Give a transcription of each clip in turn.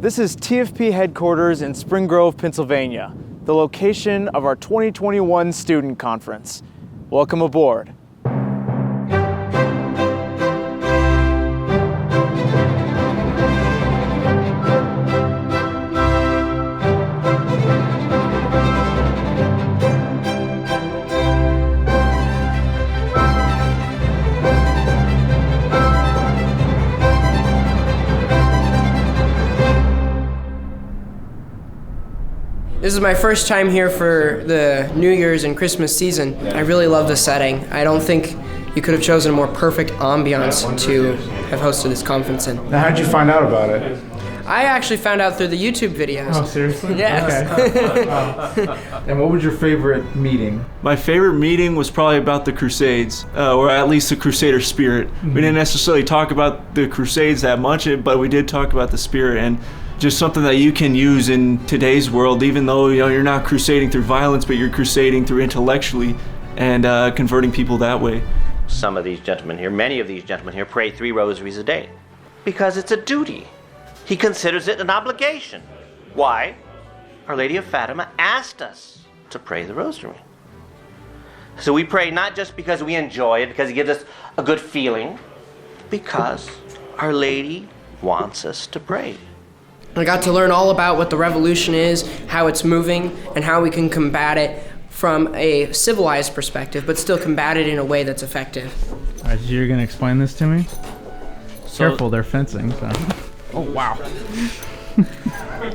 This is TFP headquarters in Spring Grove, Pennsylvania, the location of our 2021 student conference. Welcome aboard. This is my first time here for the New Year's and Christmas season. I really love the setting. I don't think you could have chosen a more perfect ambiance to have hosted this conference in. Now, how'd you find out about it? I actually found out through the YouTube videos. Oh, seriously? Yes. Okay. And what was your favorite meeting? My favorite meeting was probably about the Crusades, or at least the Crusader spirit. We didn't necessarily talk about the Crusades that much, but we did talk about the spirit, and just something that you can use in today's world, even though you're not crusading through violence, but you're crusading through intellectually and converting people that way. Some of these gentlemen here, many of these gentlemen here, pray 3 rosaries a day because it's a duty. He considers it an obligation. Why? Our Lady of Fatima asked us to pray the rosary. So we pray not just because we enjoy it, because it gives us a good feeling, because Our Lady wants us to pray. I got to learn all about what the revolution is, how it's moving, and how we can combat it from a civilized perspective, but still combat it in a way that's effective. All right, you're going to explain this to me? Careful, they're fencing. So. Oh, wow.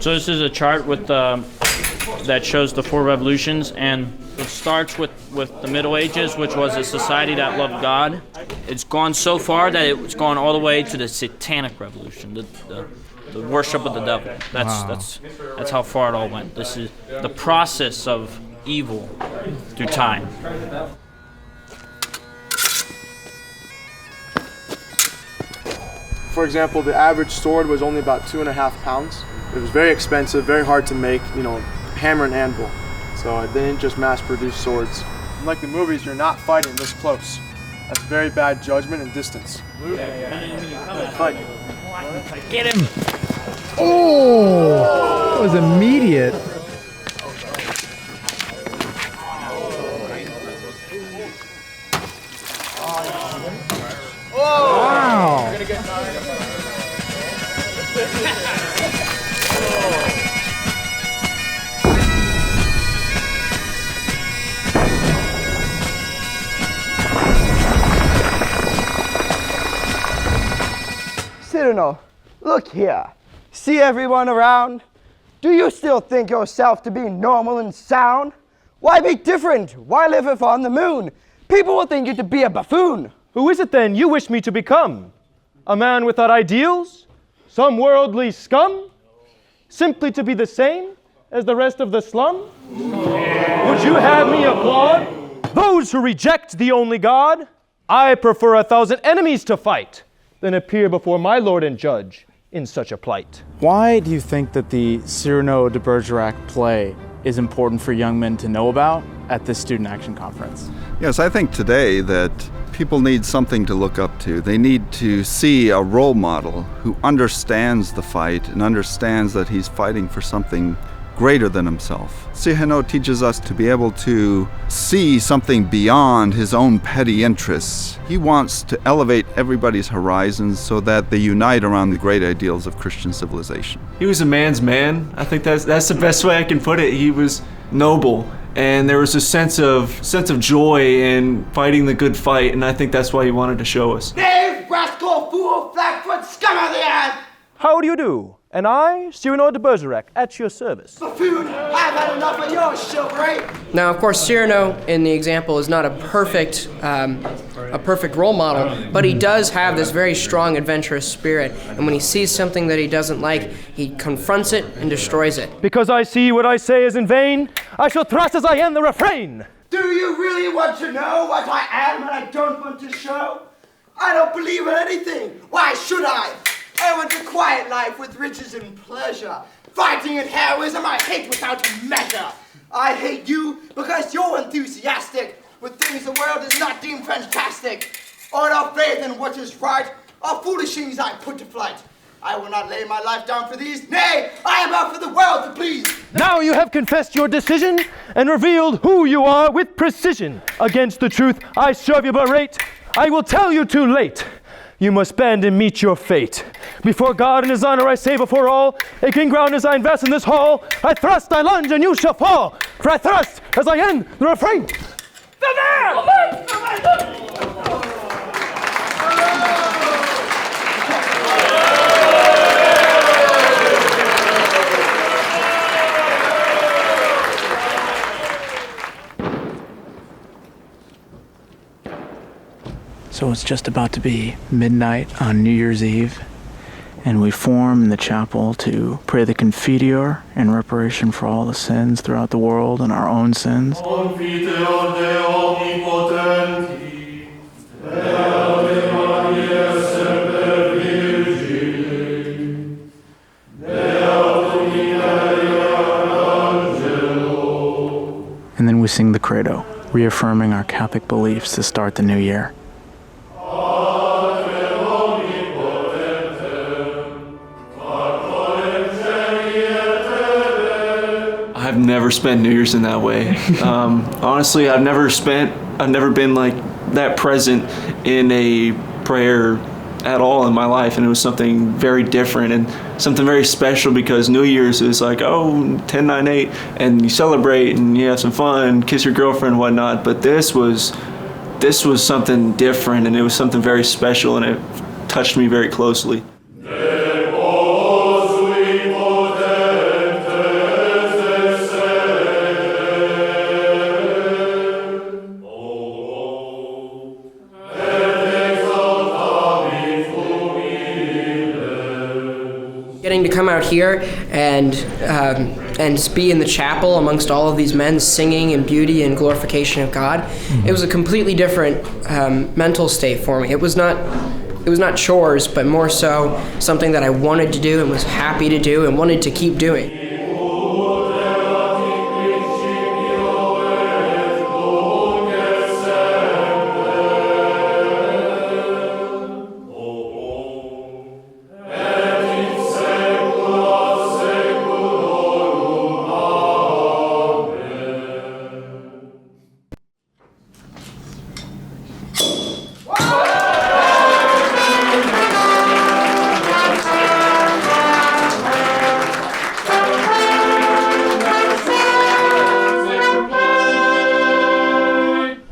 So this is a chart with that shows the 4 revolutions, and it starts with the Middle Ages, which was a society that loved God. It's gone so far that it's gone all the way to the Satanic Revolution, the worship of the devil. That's how far it all went. This is the process of evil through time. For example, the average sword was only about 2.5 pounds. It was very expensive, very hard to make, hammer and anvil. So they didn't just mass produce swords. Like the movies, you're not fighting this close. That's very bad judgment and distance. Fight. Get him! Oh! That was immediate. Wow! Cyrano, look here. See everyone around? Do you still think yourself to be normal and sound? Why be different? Why live if on the moon? People will think you to be a buffoon. Who is it then you wish me to become? A man without ideals? Some worldly scum? Simply to be the same as the rest of the slum? Would you have me applaud those who reject the only God? I prefer 1,000 enemies to fight than appear before my Lord and Judge in such a plight. Why do you think that the Cyrano de Bergerac play is important for young men to know about at this Student Action Conference? Yes, I think today that people need something to look up to. They need to see a role model who understands the fight and understands that he's fighting for something greater than himself. Cyrano teaches us to be able to see something beyond his own petty interests. He wants to elevate everybody's horizons so that they unite around the great ideals of Christian civilization. He was a man's man. I think that's the best way I can put it. He was noble, and there was a sense of joy in fighting the good fight, and I think that's why he wanted to show us. Knave, rascal, fool, flatfoot, scum of the earth! How do you do? And I, Cyrano de Bergerac, at your service. Buffoon, I've had enough of your chivalry. Now, of course, Cyrano in the example is not a perfect role model, but he does have this very strong adventurous spirit, and when he sees something that he doesn't like, he confronts it and destroys it. Because I see what I say is in vain, I shall thrust as I am the refrain. Do you really want to know what I am and I don't want to show? I don't believe in anything. Why should I? I want a quiet life with riches and pleasure. Fighting and heroism I hate without measure. I hate you because you're enthusiastic with things the world does not deem fantastic. All our faith in what is right are foolish things I put to flight. I will not lay my life down for these. Nay, I am out for the world to please. Now you have confessed your decision and revealed who you are with precision. Against the truth I serve you but rate. I will tell you too late. You must bend and meet your fate. Before God and his honor I say before all, a king ground as I invest in this hall. I thrust, I lunge, and you shall fall. For I thrust as I end the refrain. So it's just about to be midnight on New Year's Eve, and we form in the chapel to pray the Confiteor in reparation for all the sins throughout the world and our own sins. And then we sing the Credo, reaffirming our Catholic beliefs to start the new year. I've never spent New Year's in that way. Honestly, I've never been like that present in a prayer at all in my life, and it was something very different and something very special, because New Year's is like, oh, 10-9-8, and you celebrate and you have some fun, kiss your girlfriend and whatnot, but this was something different, and it was something very special, and it touched me very closely. Getting to come out here and be in the chapel amongst all of these men singing in beauty and glorification of God, it was a completely different mental state for me. It was not chores, but more so something that I wanted to do and was happy to do and wanted to keep doing.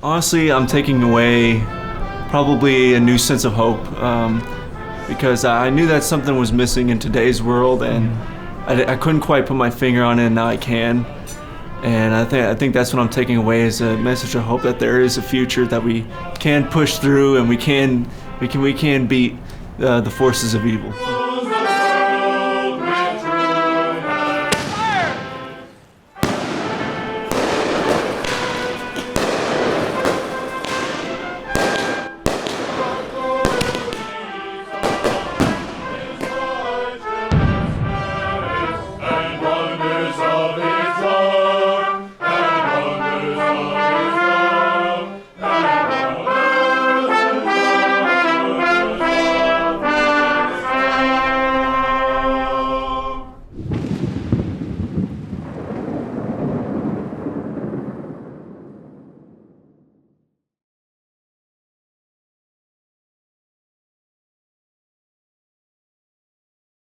Honestly, I'm taking away probably a new sense of hope, because I knew that something was missing in today's world, and I couldn't quite put my finger on it, and now I can. And I think that's what I'm taking away, is a message of hope that there is a future, that we can push through, and we can beat the forces of evil.